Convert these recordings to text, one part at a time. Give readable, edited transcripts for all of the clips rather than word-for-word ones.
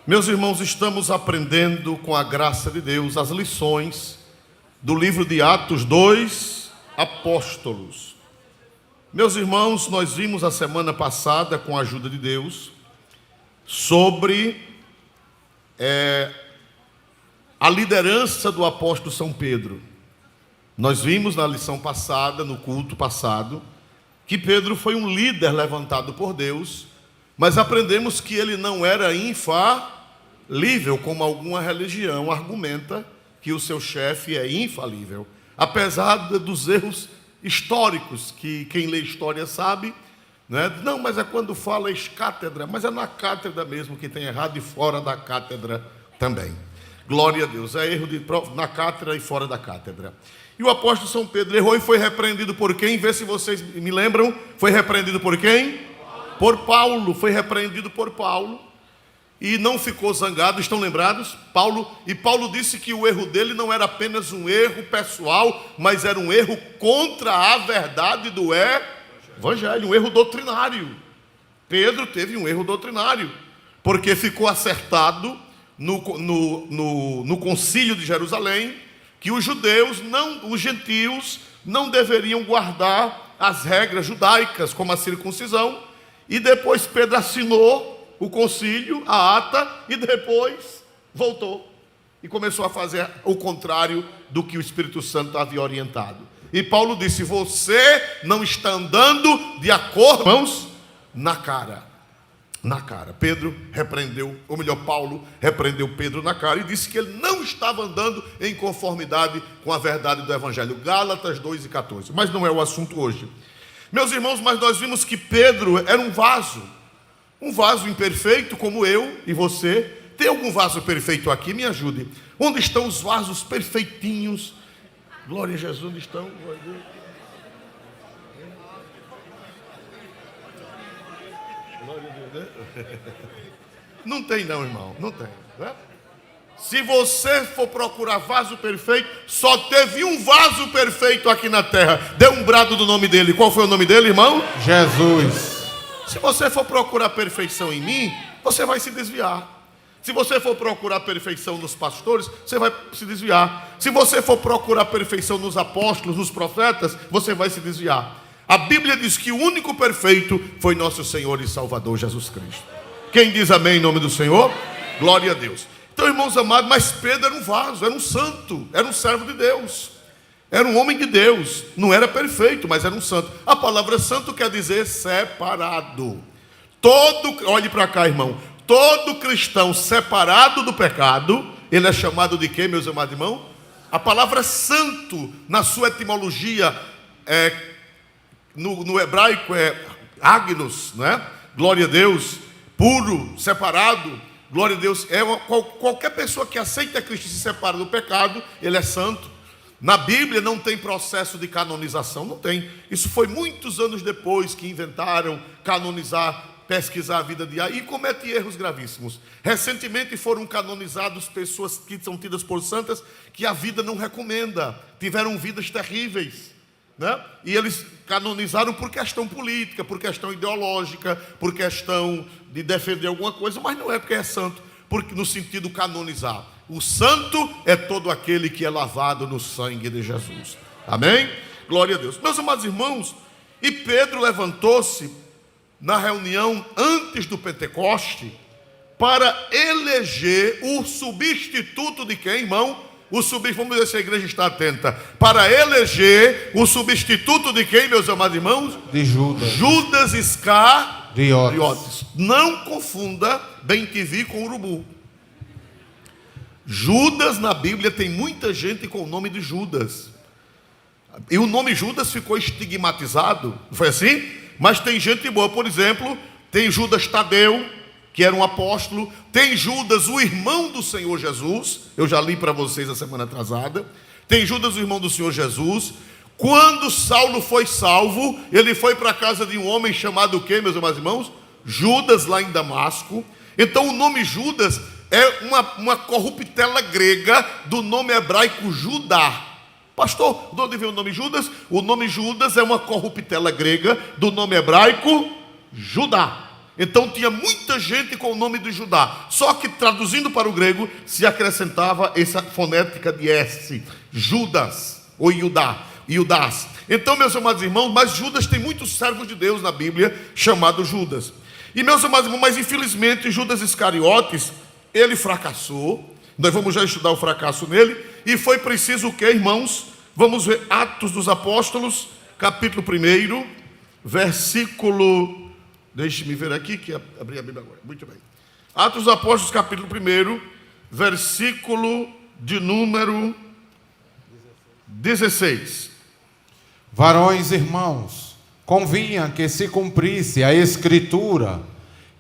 Meus irmãos, estamos aprendendo com a graça de Deus as lições do livro de Atos dos Apóstolos. Meus irmãos, nós vimos a semana passada, com a ajuda de Deus, sobre a liderança do apóstolo São Pedro. Nós vimos na lição passada, no culto passado, que Pedro foi um líder levantado por Deus, mas aprendemos que ele não era infalível, como alguma religião argumenta que o seu chefe é infalível, apesar dos erros históricos, que quem lê história sabe, né? Não, mas é quando fala ex-cátedra, mas é na cátedra mesmo que tem errado e fora da cátedra também. Glória a Deus, é erro na cátedra e fora da cátedra. E o apóstolo São Pedro errou e foi repreendido por quem? Vê se vocês me lembram. Foi repreendido por quem? Por Paulo. Foi repreendido por Paulo. E não ficou zangado, estão lembrados? Paulo disse que o erro dele não era apenas um erro pessoal, mas era um erro contra a verdade do Evangelho, um erro doutrinário. Pedro teve um erro doutrinário, porque ficou acertado no concílio de Jerusalém que os gentios não deveriam guardar as regras judaicas, como a circuncisão, e depois Pedro assinou o concílio, a ata, e depois voltou e começou a fazer o contrário do que o Espírito Santo havia orientado. E Paulo disse: você não está andando de acordo, irmãos, na cara. Pedro repreendeu, ou melhor, Paulo repreendeu Pedro na cara e disse que ele não estava andando em conformidade com a verdade do Evangelho. Gálatas 2:14. Mas não é o assunto hoje. Meus irmãos, mas nós vimos que Pedro era um vaso imperfeito como eu e você. Tem algum vaso perfeito aqui? Me ajude. Onde estão os vasos perfeitinhos? Glória a Jesus, onde estão? Não tem não, irmão, não tem, né? Se você for procurar vaso perfeito, só teve um vaso perfeito aqui na terra. Dê um brado do nome dele. Qual foi o nome dele, irmão? Jesus. Se você for procurar perfeição em mim, você vai se desviar. Se você for procurar perfeição nos pastores, você vai se desviar. Se você for procurar perfeição nos apóstolos, nos profetas, você vai se desviar. A Bíblia diz que o único perfeito foi nosso Senhor e Salvador Jesus Cristo. Quem diz amém em nome do Senhor? Glória a Deus. Então, irmãos amados, mas Pedro era um vaso, era um santo, era um servo de Deus, era um homem de Deus. Não era perfeito, mas era um santo. A palavra santo quer dizer separado. Olhe para cá, irmão. Todo cristão separado do pecado, ele é chamado de quê, meus amados irmãos? A palavra santo, na sua etimologia, no hebraico é agnos, né? Glória a Deus. Puro, separado, glória a Deus. Qualquer pessoa que aceita Cristo e se separa do pecado, ele é santo. Na Bíblia não tem processo de canonização, não tem. Isso foi muitos anos depois que inventaram canonizar, pesquisar a vida de e comete erros gravíssimos. Recentemente foram canonizados pessoas que são tidas por santas que a vida não recomenda, tiveram vidas terríveis, né? E eles canonizaram por questão política, por questão ideológica, por questão de defender alguma coisa, mas não é porque é santo, porque no sentido canonizar. O santo é todo aquele que é lavado no sangue de Jesus. Amém? Glória a Deus. Meus amados irmãos, e Pedro levantou-se na reunião antes do Pentecoste para eleger o substituto de quem, irmão? Vamos ver se a igreja está atenta. Para eleger o substituto de quem, meus amados irmãos? De Judas. Judas Iscariotes. Não confunda bem-te-vi com urubu. Judas na Bíblia tem muita gente com o nome de Judas. E o nome Judas ficou estigmatizado, não foi assim? Mas tem gente boa, por exemplo, tem Judas Tadeu, que era um apóstolo. Tem Judas, o irmão do Senhor Jesus. Eu já li para vocês a semana atrasada. Tem Judas, o irmão do Senhor Jesus. Quando Saulo foi salvo, ele foi para a casa de um homem chamado o quê, meus amados irmãos? Judas, lá em Damasco. Então o nome Judas é uma corruptela grega do nome hebraico Judá. Pastor, de onde vem o nome Judas? O nome Judas é uma corruptela grega do nome hebraico Judá. Então tinha muita gente com o nome de Judá. Só que traduzindo para o grego, se acrescentava essa fonética de S, Judas ou Iudás. Então, meus amados irmãos, mas Judas tem muitos servos de Deus na Bíblia chamado Judas. E meus amados irmãos, mas infelizmente Judas Iscariotes, ele fracassou. Nós vamos já estudar o fracasso nele. E foi preciso o que, irmãos? Vamos ver Atos dos Apóstolos, capítulo 1, versículo... Deixe-me ver aqui, que abri a Bíblia agora. Muito bem. Atos dos Apóstolos, capítulo 1, versículo de número 16. Varões irmãos, convinha que se cumprisse a Escritura,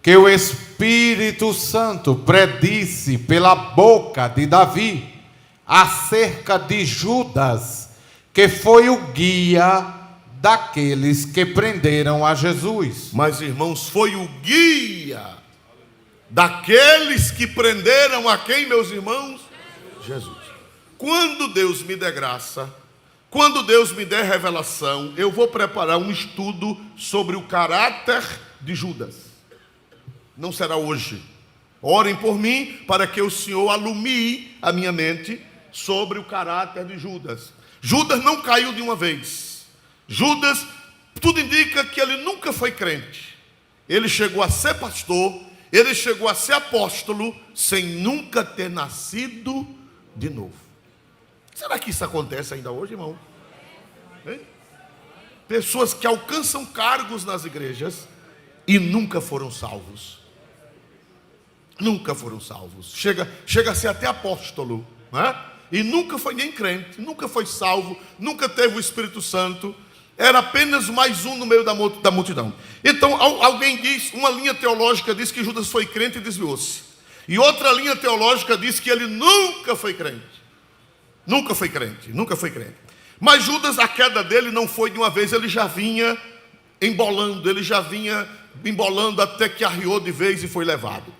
que o Espírito Santo predisse pela boca de Davi acerca de Judas, que foi o guia daqueles que prenderam a Jesus. Mas, irmãos, foi o guia daqueles que prenderam a quem, meus irmãos? Jesus. Quando Deus me der graça, quando Deus me der revelação, eu vou preparar um estudo sobre o caráter de Judas. Não será hoje. Orem por mim para que o Senhor alumie a minha mente sobre o caráter de Judas. Judas não caiu de uma vez. Judas, tudo indica que ele nunca foi crente. Ele chegou a ser pastor, ele chegou a ser apóstolo, sem nunca ter nascido de novo. Será que isso acontece ainda hoje, irmão? Hein? Pessoas que alcançam cargos nas igrejas e nunca foram salvos. Nunca foram salvos. Chega a ser até apóstolo, né? E nunca foi nem crente, nunca foi salvo, nunca teve o Espírito Santo. Era apenas mais um no meio da multidão. Então alguém diz, uma linha teológica diz que Judas foi crente e desviou-se. E outra linha teológica diz que ele nunca foi crente. Nunca foi crente, nunca foi crente. Mas Judas, a queda dele não foi de uma vez, ele já vinha embolando até que arriou de vez e foi levado.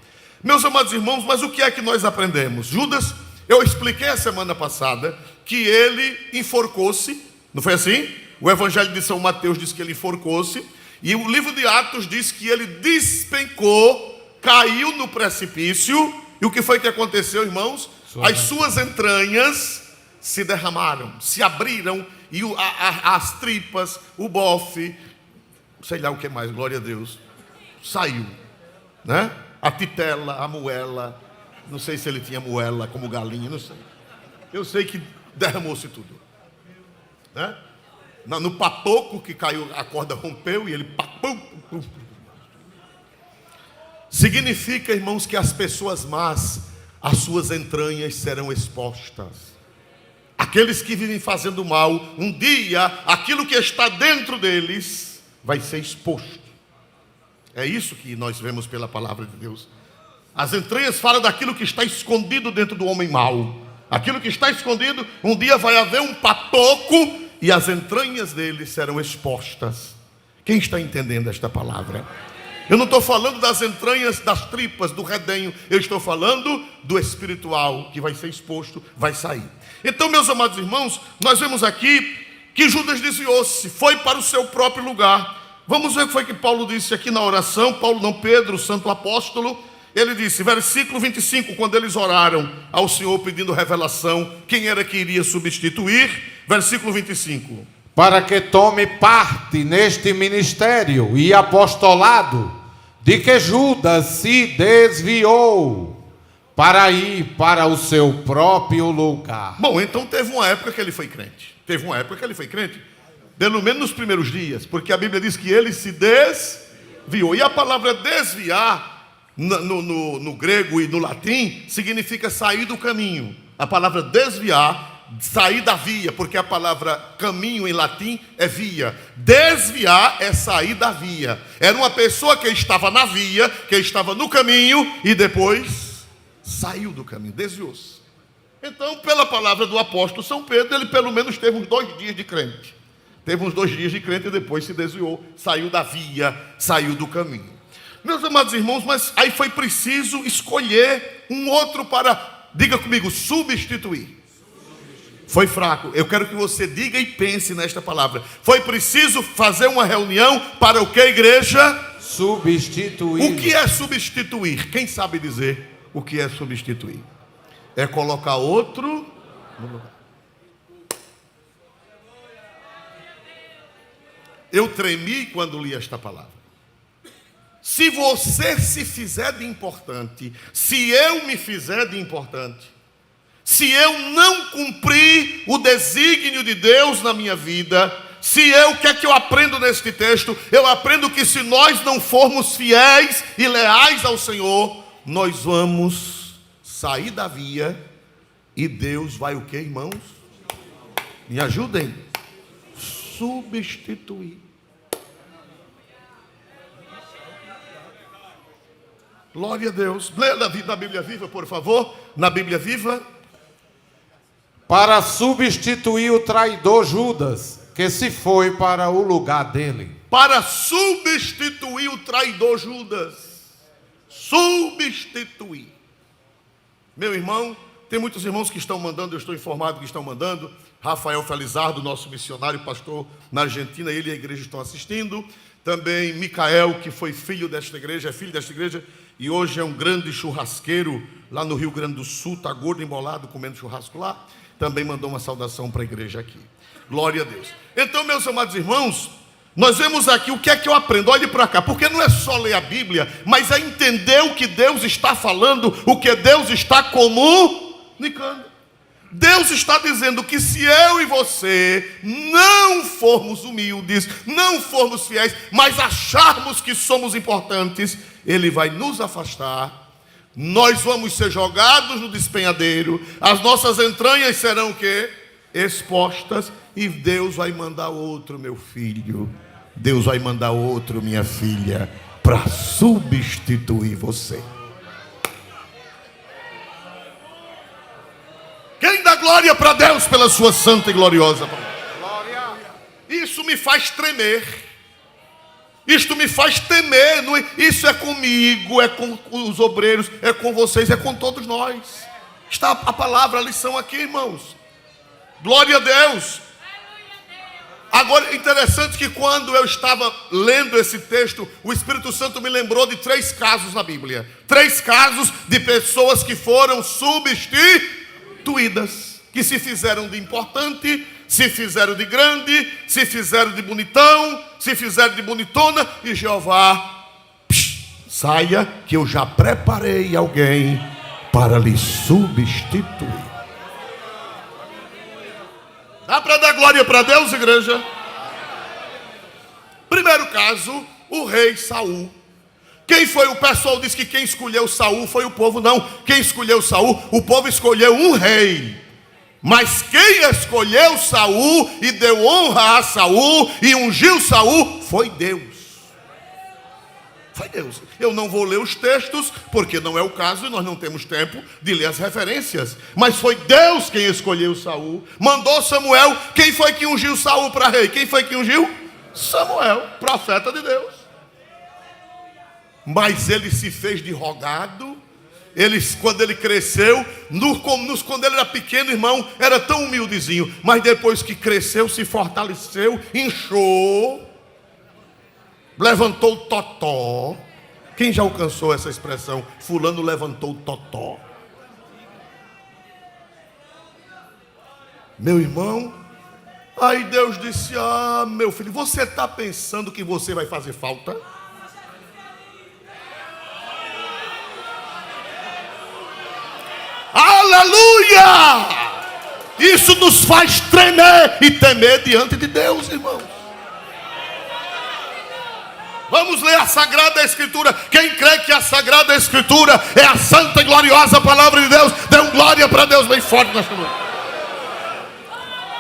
Meus amados irmãos, mas o que é que nós aprendemos? Judas, eu expliquei a semana passada que ele enforcou-se, não foi assim? O Evangelho de São Mateus diz que ele enforcou-se, e o livro de Atos diz que ele despencou, caiu no precipício, e o que foi que aconteceu, irmãos? As suas entranhas se derramaram, se abriram, e as tripas, o bofe, sei lá o que mais, glória a Deus, saiu, né? A titela, a moela, não sei se ele tinha moela como galinha, não sei. Eu sei que derramou-se tudo, né? No patoco que caiu, a corda rompeu e ele papum. Significa, irmãos, que as pessoas más, as suas entranhas serão expostas. Aqueles que vivem fazendo mal, um dia, aquilo que está dentro deles vai ser exposto. É isso que nós vemos pela palavra de Deus. As entranhas falam daquilo que está escondido dentro do homem mau. Aquilo que está escondido, um dia vai haver um patoco e as entranhas dele serão expostas. Quem está entendendo esta palavra? Eu não estou falando das entranhas, das tripas, do redenho. Eu estou falando do espiritual que vai ser exposto, vai sair. Então, meus amados irmãos, nós vemos aqui que Judas desviou-se, foi para o seu próprio lugar. Vamos ver o que foi que Paulo disse aqui na oração. Paulo não, Pedro, o santo apóstolo. Ele disse, versículo 25, quando eles oraram ao Senhor pedindo revelação, quem era que iria substituir? Versículo 25. Para que tome parte neste ministério e apostolado, de que Judas se desviou, para ir para o seu próprio lugar. Bom, então teve uma época que ele foi crente. Pelo menos nos primeiros dias, porque a Bíblia diz que ele se desviou. E a palavra desviar, no grego e no latim, significa sair do caminho. A palavra desviar, sair da via, porque a palavra caminho em latim é via. Desviar é sair da via. Era uma pessoa que estava na via, que estava no caminho e depois saiu do caminho, desviou-se. Então, pela palavra do apóstolo São Pedro, ele pelo menos teve uns 2 dias de crente. Teve uns 2 dias de crente e depois se desviou, saiu da via, saiu do caminho. Meus amados irmãos, mas aí foi preciso escolher um outro para, diga comigo, substituir. Foi fraco. Eu quero que você diga e pense nesta palavra. Foi preciso fazer uma reunião para o que, igreja? substituir. O que é substituir? Quem sabe dizer o que é substituir? É colocar outro no lugar. Eu tremi quando li esta palavra. Se você se fizer de importante, se eu me fizer de importante, se eu não cumprir o desígnio de Deus na minha vida, o que é que eu aprendo neste texto? Eu aprendo que se nós não formos fiéis e leais ao Senhor, nós vamos sair da via e Deus vai o que, irmãos? Me ajudem. Substituir. Glória a Deus. Leia na Bíblia Viva, por favor. Na Bíblia Viva. Para substituir o traidor Judas, que se foi para o lugar dele. Para substituir o traidor Judas. Substituir. Meu irmão, tem muitos irmãos que estão mandando, eu estou informado que estão mandando. Rafael Felizardo, nosso missionário, pastor na Argentina, ele e a igreja estão assistindo. Também Micael, que foi filho desta igreja, é filho desta igreja, e hoje é um grande churrasqueiro lá no Rio Grande do Sul, está gordo, embolado, comendo churrasco lá. Também mandou uma saudação para a igreja aqui. Glória a Deus. Então, meus amados irmãos, nós vemos aqui o que é que eu aprendo. Olhe para cá, porque não é só ler a Bíblia, mas é entender o que Deus está falando, o que Deus está comunicando. Deus está dizendo que se eu e você não formos humildes, não formos fiéis, mas acharmos que somos importantes, Ele vai nos afastar. Nós vamos ser jogados no despenhadeiro, as nossas entranhas serão o quê? Expostas, e Deus vai mandar outro, meu filho, Deus vai mandar outro, minha filha, para substituir você. Quem dá glória para Deus pela sua santa e gloriosa palavra? Isso me faz tremer. Isto me faz temer. Isso é comigo, é com os obreiros, é com vocês, é com todos nós. Está a palavra, a lição aqui, irmãos. Glória a Deus. Agora, interessante que quando eu estava lendo esse texto, o Espírito Santo me lembrou de 3 casos na Bíblia. 3 casos de pessoas que foram substituídas, que se fizeram de importante, se fizeram de grande, se fizeram de bonitão, se fizeram de bonitona, e Jeová, saia que eu já preparei alguém para lhe substituir. Dá para dar glória para Deus, igreja? Primeiro caso, o rei Saul. Quem foi? O pessoal diz que quem escolheu Saul foi o povo. Não, quem escolheu Saul, o povo escolheu um rei. Mas quem escolheu Saul e deu honra a Saul e ungiu Saul foi Deus. Foi Deus. Eu não vou ler os textos, porque não é o caso e nós não temos tempo de ler as referências. Mas foi Deus quem escolheu Saul. Mandou Samuel. Quem foi que ungiu Saul para rei? Quem foi que ungiu? Samuel, profeta de Deus. Mas ele se fez de rogado. Quando ele cresceu, quando ele era pequeno, irmão, era tão humildezinho. Mas depois que cresceu, se fortaleceu, inchou, levantou o totó. Quem já alcançou essa expressão? Fulano levantou o totó. Meu irmão, aí Deus disse: ah, meu filho, você está pensando que você vai fazer falta? Aleluia! Isso nos faz tremer e temer diante de Deus, irmãos. Vamos ler a Sagrada Escritura. Quem crê que a Sagrada Escritura é a santa e gloriosa palavra de Deus, dê um glória para Deus bem forte nesta noite.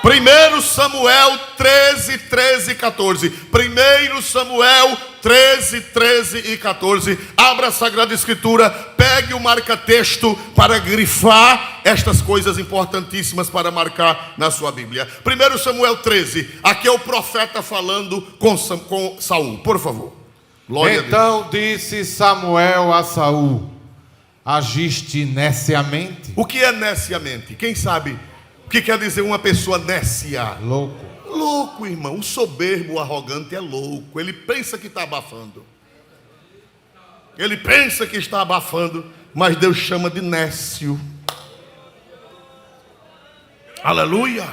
1 Samuel 13, 13 e 14. 1 Samuel 13, 13 e 14. Abra a Sagrada Escritura, pegue o marca-texto para grifar estas coisas importantíssimas para marcar na sua Bíblia. 1 Samuel 13, aqui é o profeta falando com Saul, por favor. Glória então a Deus. Disse Samuel a Saul: agiste neciamente? O que é neciamente? Quem sabe o que quer dizer uma pessoa nécia? Louco. Louco, irmão. O soberbo, o arrogante é louco. Ele pensa que está abafando. Ele pensa que está abafando, mas Deus chama de nécio. Aleluia!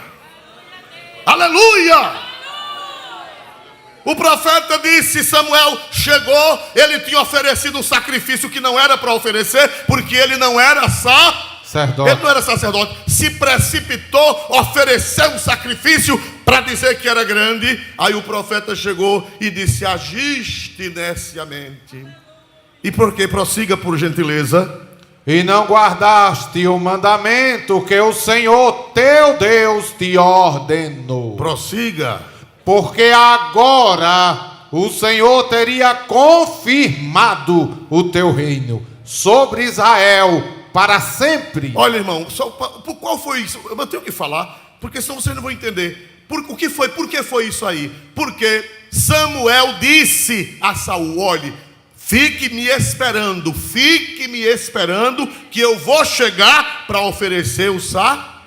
Aleluia! O profeta disse: Samuel chegou, ele tinha oferecido um sacrifício que não era para oferecer, porque ele não era sacerdote. Ele não era sacerdote. Se precipitou, ofereceu um sacrifício para dizer que era grande. Aí o profeta chegou e disse: agiste neciamente. E por quê? Prossiga, por gentileza. E não guardaste o mandamento que o Senhor teu Deus te ordenou. Prossiga. Porque agora o Senhor teria confirmado o teu reino sobre Israel para sempre. Olha, irmão, qual foi isso? Eu tenho que falar, porque senão vocês não vão entender. Por que foi isso aí? Porque Samuel disse a Saul: olhe, fique me esperando, que eu vou chegar para oferecer o sá.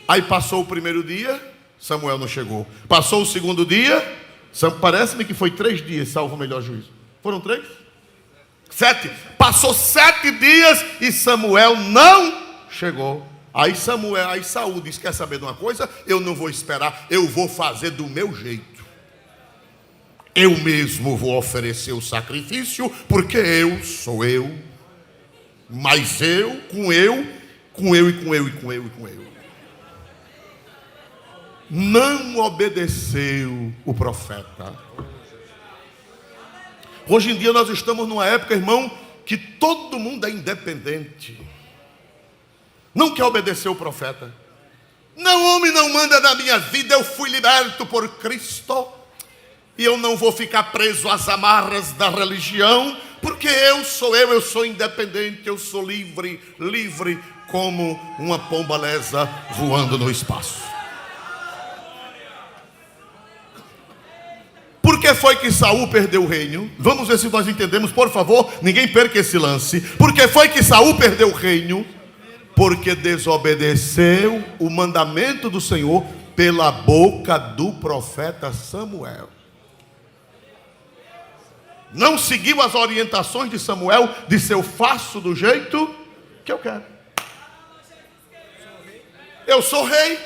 Aí passou o primeiro dia, Samuel não chegou. Passou o segundo dia, parece-me que foi 3 dias, salvo o melhor juízo. Foram 3? 7. Passou 7 dias e Samuel não chegou. Aí Saul disse: quer saber de uma coisa? Eu não vou esperar, eu vou fazer do meu jeito. Eu mesmo vou oferecer o sacrifício, porque eu sou eu. Mas com eu. Não obedeceu o profeta. Hoje em dia nós estamos numa época, irmão, que todo mundo é independente. Não quer obedecer o profeta. Não, homem não manda na minha vida, eu fui liberto por Cristo. E eu não vou ficar preso às amarras da religião, porque eu sou independente, eu sou livre como uma pomba-lesa voando no espaço. Por que foi que Saul perdeu o reino? Vamos ver se nós entendemos, por favor, ninguém perca esse lance. Por que foi que Saul perdeu o reino? Porque desobedeceu o mandamento do Senhor pela boca do profeta Samuel. Não seguiu as orientações de Samuel, disse: eu faço do jeito que eu quero. Eu sou rei,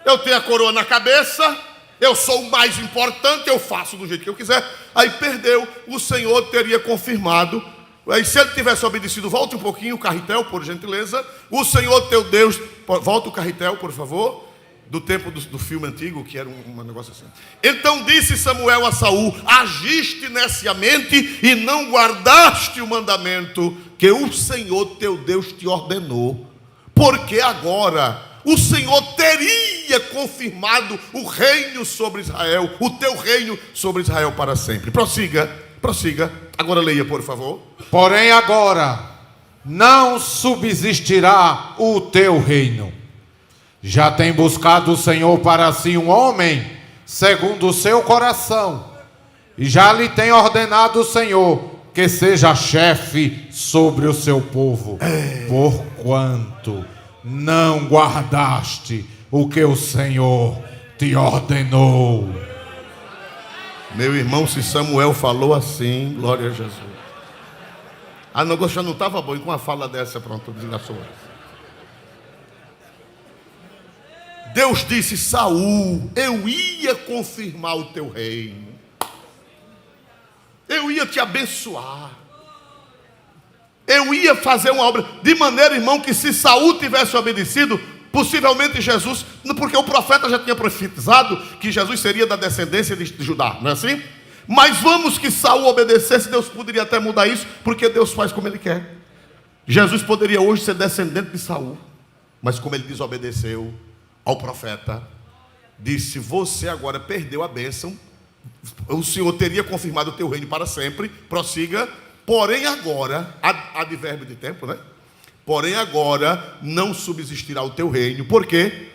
eu tenho a coroa na cabeça, eu sou o mais importante, eu faço do jeito que eu quiser. Aí perdeu, o Senhor teria confirmado. Aí se ele tivesse obedecido, volte um pouquinho o carretel, por gentileza. O Senhor teu Deus, volta o carretel, por favor, do tempo do filme antigo, que era um negócio assim. Então disse Samuel a Saul: agiste neciamente e não guardaste o mandamento que o Senhor teu Deus te ordenou, porque agora o Senhor teria confirmado o reino sobre Israel, o teu reino sobre Israel para sempre. Prossiga. Agora leia, por favor. Porém agora não subsistirá o teu reino. Já tem buscado o Senhor para si um homem segundo o seu coração, e já lhe tem ordenado o Senhor que seja chefe sobre o seu povo, porquanto não guardaste o que o Senhor te ordenou. Meu irmão, se Samuel falou assim, glória a Jesus. A negócio já não estava bom, e com uma fala dessa, pronto, desgraçou. Deus disse: Saul, eu ia confirmar o teu reino, eu ia te abençoar, eu ia fazer uma obra, de maneira, irmão, que se Saul tivesse obedecido, possivelmente Jesus, porque o profeta já tinha profetizado que Jesus seria da descendência de Judá, não é assim? Mas vamos que Saul obedecesse, Deus poderia até mudar isso, porque Deus faz como Ele quer. Jesus poderia hoje ser descendente de Saul, mas como ele desobedeceu ao profeta, disse: você agora perdeu a bênção, o Senhor teria confirmado o teu reino para sempre. Prossiga. Porém agora, advérbio de tempo, né? Porém agora não subsistirá o teu reino, porque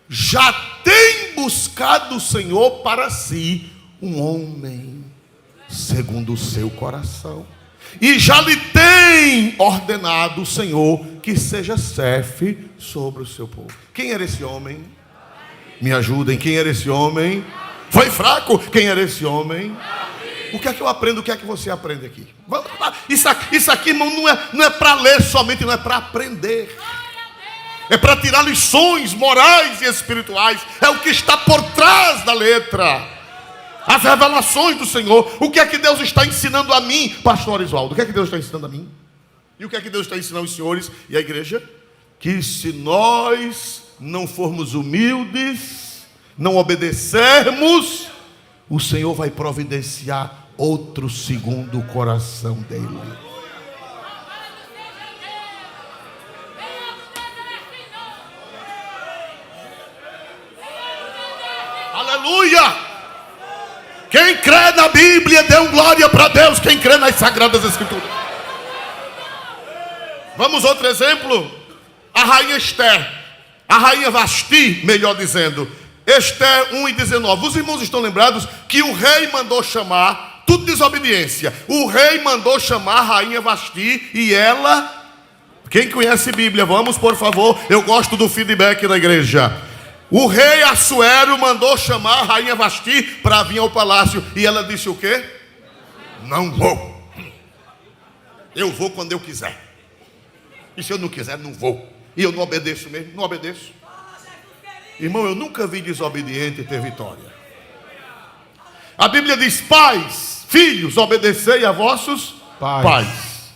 já tem buscado o Senhor para si um homem segundo o seu coração, e já lhe tem ordenado o Senhor que seja chefe sobre o seu povo. Quem era esse homem? Me ajudem, quem era esse homem? Foi fraco? Quem era esse homem? O que é que eu aprendo? O que é que você aprende aqui? Isso aqui, irmão, não é para ler somente, não é para aprender. É para tirar lições morais e espirituais. É o que está por trás da letra. As revelações do Senhor. O que é que Deus está ensinando a mim, pastor Oswaldo? O que é que Deus está ensinando a mim? E o que é que Deus está ensinando aos senhores e à igreja? Que se nós não formos humildes, não obedecermos, o Senhor vai providenciar outro segundo o coração dele. Aleluia! Quem crê na Bíblia, dê um glória para Deus. Quem crê nas Sagradas Escrituras. Vamos outro exemplo. A rainha Esther. A rainha Vasti, melhor dizendo. Esther 1:19. Os irmãos estão lembrados que o rei mandou chamar, tudo desobediência. O rei mandou chamar a rainha Vasti e ela... Quem conhece Bíblia, vamos por favor. Eu gosto do feedback da igreja. O rei Assuero mandou chamar a rainha Vasti para vir ao palácio. E ela disse o quê? Não vou. Eu vou quando eu quiser. E se eu não quiser, não vou. E eu não obedeço mesmo, não obedeço. Irmão, eu nunca vi desobediente ter vitória. A Bíblia diz: pais, filhos, obedecei a vossos pais.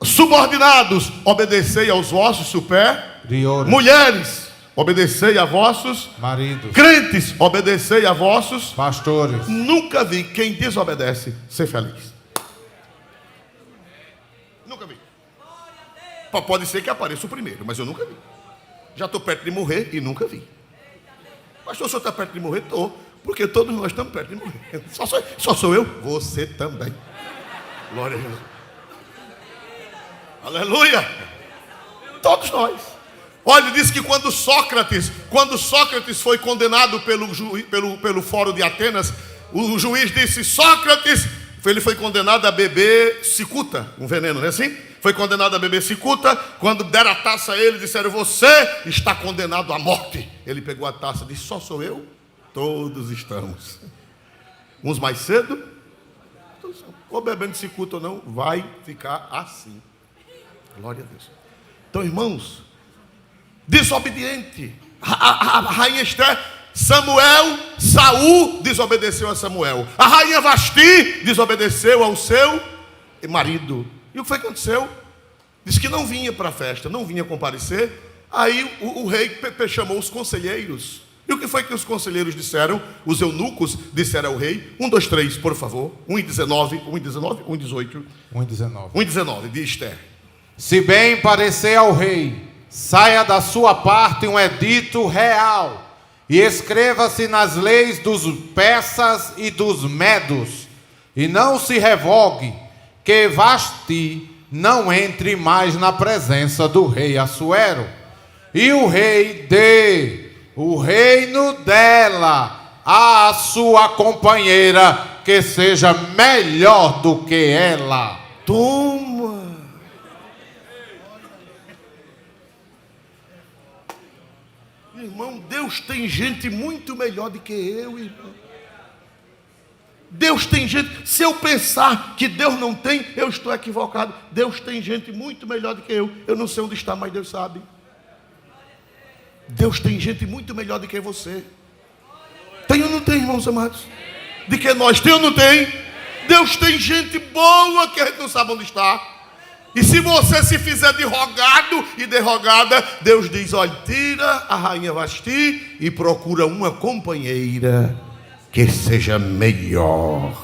Subordinados, obedecei aos vossos superiores. Mulheres, obedecei a vossos maridos. Crentes, obedecei a vossos pastores. Nunca vi quem desobedece ser feliz. Nunca vi. Pode ser que apareça o primeiro, mas eu nunca vi. Já estou perto de morrer e nunca vi. Pastor, o senhor está perto de morrer? Estou. Porque todos nós estamos perto de morrer. Só sou eu? Você também. Glória a Jesus. Aleluia. Todos nós. Olha, diz que quando Sócrates foi condenado pelo Fórum de Atenas, o juiz disse: Sócrates, ele foi condenado a beber cicuta, um veneno, não é assim? Foi condenado a beber cicuta. Quando deram a taça a ele, disseram: você está condenado à morte. Ele pegou a taça e disse: só sou eu? Todos estamos. Uns mais cedo, ou bebendo cicuta ou não, vai ficar assim. Glória a Deus. Então, irmãos, desobediente. A rainha Esther, Saul desobedeceu a Samuel. A rainha Vasti desobedeceu ao seu marido. E o que foi que aconteceu? Diz que não vinha para a festa, não vinha comparecer. Aí o rei chamou os conselheiros. E o que foi que os conselheiros disseram? Os eunucos disseram ao rei: 1, 2, 3, por favor. 1:19, 1:18. 1:19 de Esther. Se bem parecer ao rei, saia da sua parte um edito real e escreva-se nas leis dos persas e dos medos, e não se revogue, que Vasti não entre mais na presença do rei Assuero, e o rei dê o reino dela à sua companheira, que seja melhor do que ela. Toma! Irmão, Deus tem gente muito melhor do que eu, irmão. Deus tem gente. Se eu pensar que Deus não tem, eu estou equivocado. Deus tem gente muito melhor do que eu. Eu não sei onde está, mas Deus sabe. Deus tem gente muito melhor do que você. Tem ou não tem, irmãos amados? De que nós tem ou não tem? Deus tem gente boa que a gente não sabe onde está. E se você se fizer de rogado e derrogada, Deus diz: olha, tira a rainha Vasti e procura uma companheira que seja melhor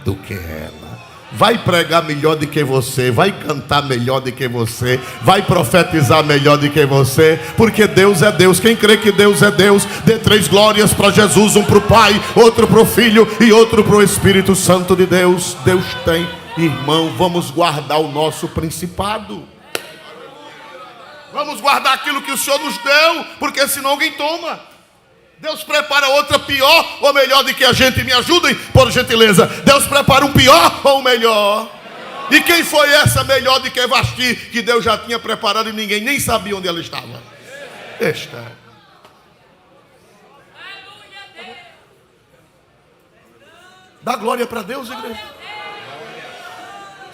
do que ela. Vai pregar melhor do que você, vai cantar melhor do que você, vai profetizar melhor do que você, porque Deus é Deus. Quem crê que Deus é Deus, dê 3 glórias para Jesus: um para o Pai, outro para o Filho e outro para o Espírito Santo de Deus. Deus tem. Irmão, vamos guardar o nosso principado. Vamos guardar aquilo que o Senhor nos deu, porque senão alguém toma. Deus prepara outra pior ou melhor do que a gente. Me ajudem, por gentileza. Deus prepara um pior ou um melhor? E quem foi essa melhor do que Vasti, que Deus já tinha preparado e ninguém nem sabia onde ela estava? Esta. Dá glória para Deus, igreja.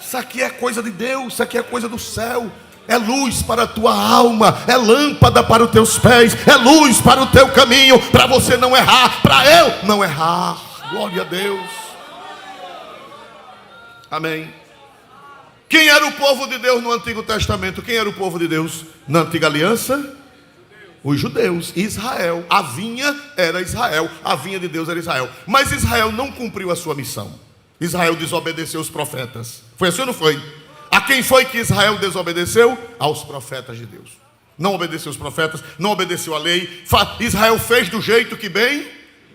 Isso aqui é coisa de Deus, isso aqui é coisa do céu. É luz para a tua alma, é lâmpada para os teus pés, é luz para o teu caminho, para você não errar, para eu não errar. Glória a Deus. Amém. Quem era o povo de Deus no Antigo Testamento? Quem era o povo de Deus na Antiga Aliança? Os judeus, Israel. A vinha era Israel, a vinha de Deus era Israel. Mas Israel não cumpriu a sua missão. Israel desobedeceu os profetas. Foi assim ou não foi? A quem foi que Israel desobedeceu? Aos profetas de Deus. Não obedeceu os profetas, não obedeceu a lei. Israel fez do jeito que bem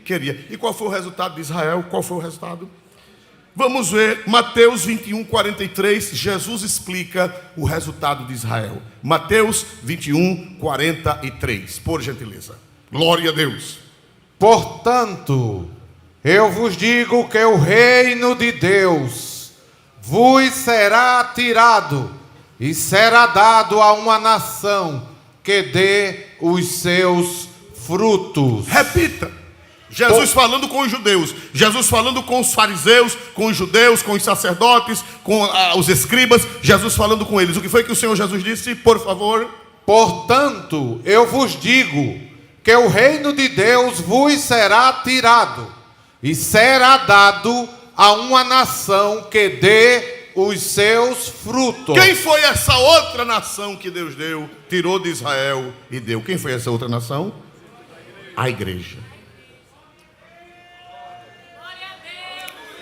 queria. E qual foi o resultado de Israel? Qual foi o resultado? Vamos ver Mateus 21, 43. Jesus explica o resultado de Israel. Mateus 21, 43. Por gentileza. Glória a Deus. Portanto, eu vos digo que o reino de Deus vos será tirado e será dado a uma nação que dê os seus frutos. Repita. Jesus falando com os judeus, Jesus falando com os fariseus, com os judeus, com os sacerdotes, com os escribas, Jesus falando com eles. O que foi que o Senhor Jesus disse? Por favor. Portanto, eu vos digo que o reino de Deus vos será tirado e será dado a uma nação que dê os seus frutos. Quem foi essa outra nação que Deus deu, tirou de Israel e deu? Quem foi essa outra nação? A igreja.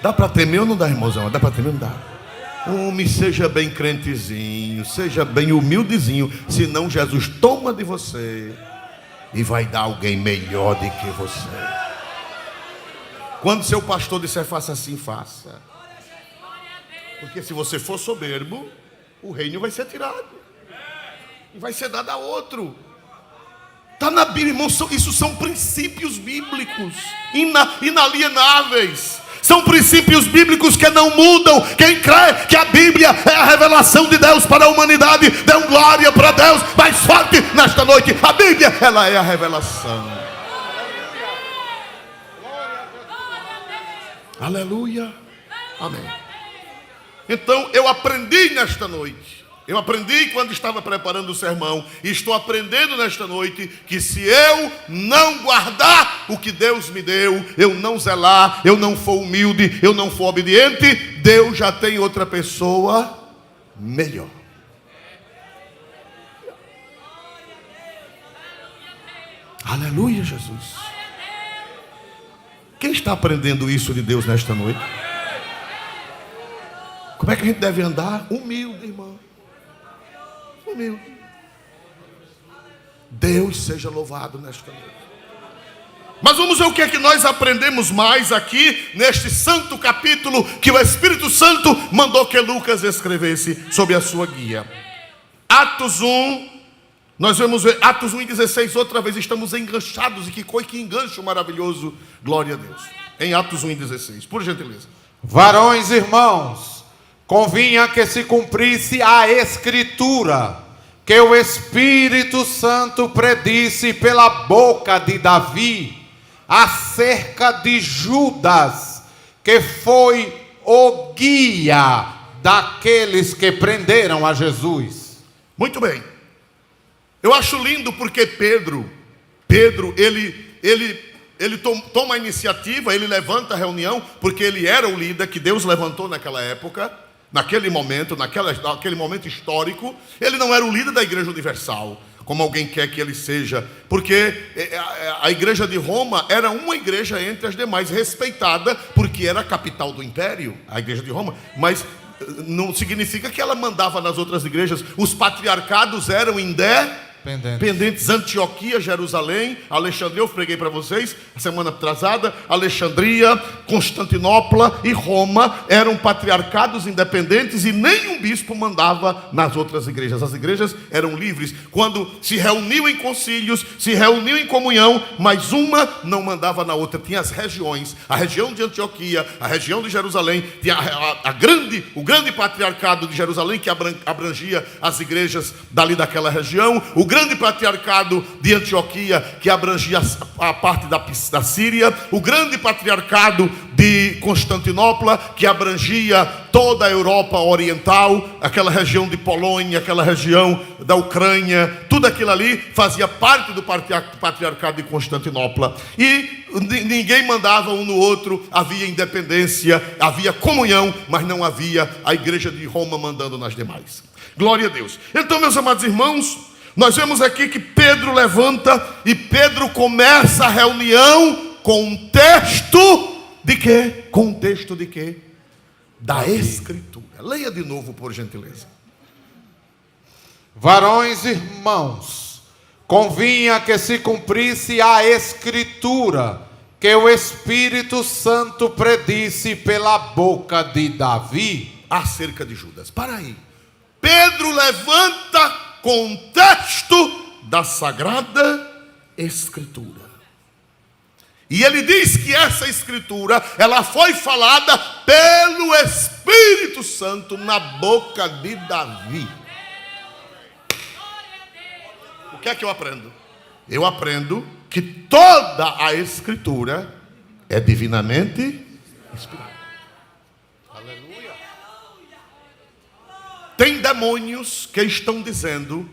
Dá para temer ou não dá, irmãozão? Dá para temer ou não dá? Homem, seja bem crentezinho, seja bem humildezinho, senão Jesus toma de você e vai dar alguém melhor do que você. Quando seu pastor disser faça assim, faça. Porque se você for soberbo, o reino vai ser tirado e vai ser dado a outro. Está na Bíblia, irmão, isso são princípios bíblicos inalienáveis. São princípios bíblicos que não mudam. Quem crê que a Bíblia é a revelação de Deus para a humanidade, dê um glória para Deus mais forte nesta noite. A Bíblia, ela é a revelação. Aleluia. Amém. Então eu aprendi nesta noite. Eu aprendi quando estava preparando o sermão, e estou aprendendo nesta noite, que se eu não guardar o que Deus me deu, eu não zelar, eu não for humilde, eu não for obediente, Deus já tem outra pessoa melhor. Aleluia, Jesus. Quem está aprendendo isso de Deus nesta noite? Como é que a gente deve andar? Humilde, irmão. Humilde. Deus seja louvado nesta noite. Mas vamos ver o que é que nós aprendemos mais aqui neste santo capítulo que o Espírito Santo mandou que Lucas escrevesse sob a sua guia. Atos 1, nós vamos ver Atos 1:16 outra vez. Estamos enganchados, e que engancho maravilhoso. Glória a Deus. Em Atos 1:16, por gentileza. Varões, irmãos, convinha que se cumprisse a Escritura, que o Espírito Santo predisse pela boca de Davi acerca de Judas, que foi o guia daqueles que prenderam a Jesus. Muito bem. Eu acho lindo porque Pedro, ele toma a iniciativa, ele levanta a reunião, porque ele era o líder que Deus levantou naquela época. Naquele momento, naquele momento histórico, ele não era o líder da Igreja Universal, como alguém quer que ele seja, porque a Igreja de Roma era uma igreja entre as demais, respeitada, porque era a capital do Império, a Igreja de Roma, mas não significa que ela mandava nas outras igrejas. Os patriarcados eram independentes. Antioquia, Jerusalém, Alexandria, eu preguei para vocês a semana atrasada. Alexandria, Constantinopla e Roma eram patriarcados independentes, e nenhum bispo mandava nas outras igrejas. As igrejas eram livres. Quando se reuniam em concílios, se reuniam em comunhão, mas uma não mandava na outra. Tinha as regiões, a região de Antioquia, a região de Jerusalém, tinha o grande patriarcado de Jerusalém, que abrangia as igrejas dali daquela região, o grande patriarcado de Antioquia, que abrangia a parte da Síria, o grande patriarcado de Constantinopla, que abrangia toda a Europa Oriental, aquela região de Polônia, aquela região da Ucrânia, tudo aquilo ali fazia parte do patriarcado de Constantinopla. E ninguém mandava um no outro, havia independência, havia comunhão, mas não havia a igreja de Roma mandando nas demais. Glória a Deus. Então, meus amados irmãos, nós vemos aqui que Pedro levanta e Pedro começa a reunião com um texto de quê? Com um texto de quê? Da Escritura. Leia de novo, por gentileza. Varões irmãos, convinha que se cumprisse a Escritura, que o Espírito Santo predisse pela boca de Davi acerca de Judas. Para aí. Pedro levanta com o texto da Sagrada Escritura. E ele diz que essa Escritura, ela foi falada pelo Espírito Santo na boca de Davi. O que é que eu aprendo? Eu aprendo que toda a Escritura é divinamente inspirada. Aleluia. Tem demônios que estão dizendo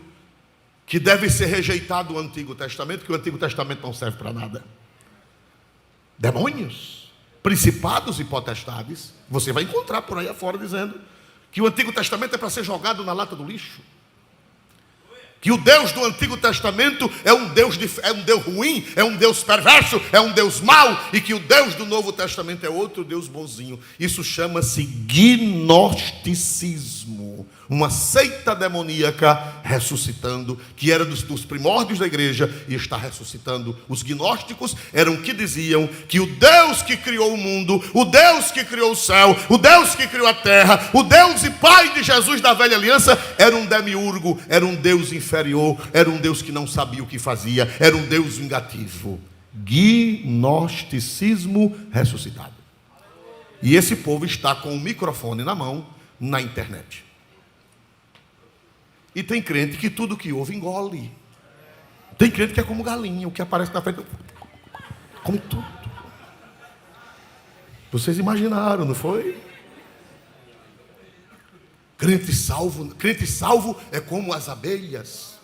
que deve ser rejeitado o Antigo Testamento, que o Antigo Testamento não serve para nada. Demônios, principados e potestades, você vai encontrar por aí afora dizendo que o Antigo Testamento é para ser jogado na lata do lixo. Que o Deus do Antigo Testamento é um Deus ruim, é um Deus perverso, é um Deus mau, e que o Deus do Novo Testamento é outro Deus bonzinho. Isso chama-se gnosticismo, uma seita demoníaca ressuscitando, que era dos primórdios da igreja e está ressuscitando. Os gnósticos eram que diziam que o Deus que criou o mundo, o Deus que criou o céu, o Deus que criou a terra, o Deus e Pai de Jesus da velha aliança, era um demiurgo, era um Deus inferior, era um Deus que não sabia o que fazia, era um Deus vingativo. Gnosticismo ressuscitado. E esse povo está com o microfone na mão na internet. E tem crente que tudo que ouve engole. Tem crente que é como galinha, o que aparece na frente come tudo. Vocês imaginaram, não foi? Crente salvo é como as abelhas.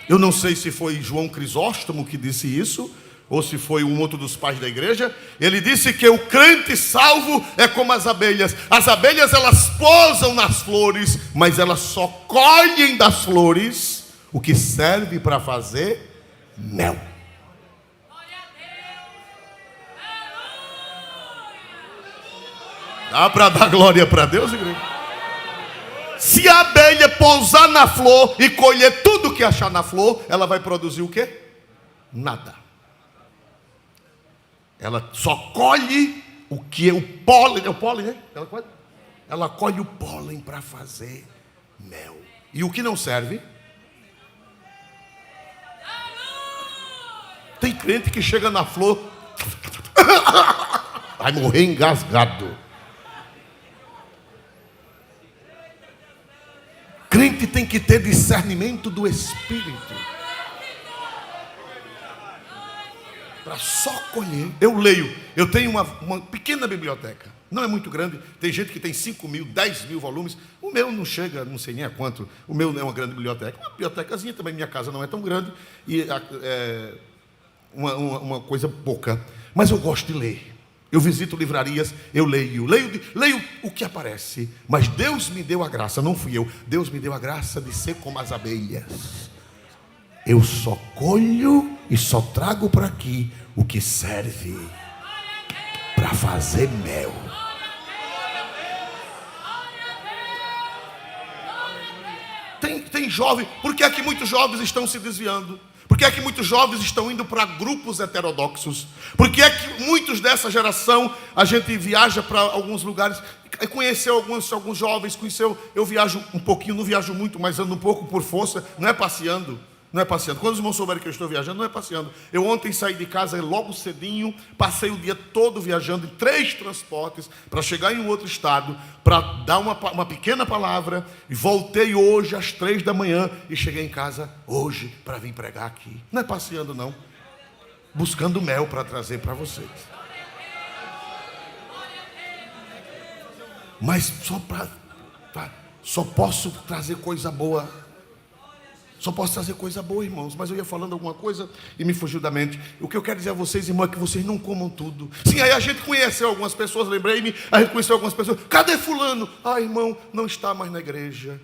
Eu não sei se foi João Crisóstomo que disse isso, ou se foi um outro dos pais da igreja. Ele disse que o crente salvo é como as abelhas. As abelhas, elas pousam nas flores, mas elas só colhem das flores o que serve para fazer mel. Dá para dar glória para Deus, igreja? Se a abelha pousar na flor e colher tudo que achar na flor, ela vai produzir o quê? Nada. Ela só colhe o que é o pólen, né? Ela colhe o pólen para fazer mel. E o que não serve? Tem crente que chega na flor, vai morrer engasgado. Crente tem que ter discernimento do Espírito para só colher. Eu tenho uma pequena biblioteca, não é muito grande. Tem gente que tem 5.000, 10.000 volumes. O meu não chega, não sei nem a quanto. O meu não é uma grande biblioteca, uma bibliotecazinha também. Minha casa não é tão grande e é uma coisa pouca, mas eu gosto de ler. Eu visito livrarias, eu leio o que aparece. Mas Deus me deu a graça, não fui eu. Deus me deu a graça de ser como as abelhas. Eu só colho e só trago para aqui o que serve para fazer mel. Tem jovem. Por que é que muitos jovens estão se desviando? Por que é que muitos jovens estão indo para grupos heterodoxos? Por que é que muitos dessa geração, a gente viaja para alguns lugares, conheceu alguns jovens, eu viajo um pouquinho, não viajo muito, mas ando um pouco por força, não é passeando. Não é passeando. Quando os irmãos souberem que eu estou viajando, não é passeando. Eu ontem saí de casa logo cedinho, passei o dia todo viajando em 3 transportes para chegar em um outro estado, para dar uma pequena palavra, e voltei hoje às 3 da manhã e cheguei em casa hoje para vir pregar aqui. Não é passeando, não. Buscando mel para trazer para vocês. Mas só posso trazer coisa boa. Só posso trazer coisa boa, irmãos. Mas eu ia falando alguma coisa e me fugiu da mente. O que eu quero dizer a vocês, irmão, é que vocês não comam tudo. Sim, aí a gente conheceu algumas pessoas, lembrei-me, a gente conheceu algumas pessoas. Cadê fulano? Ah, irmão, não está mais na igreja.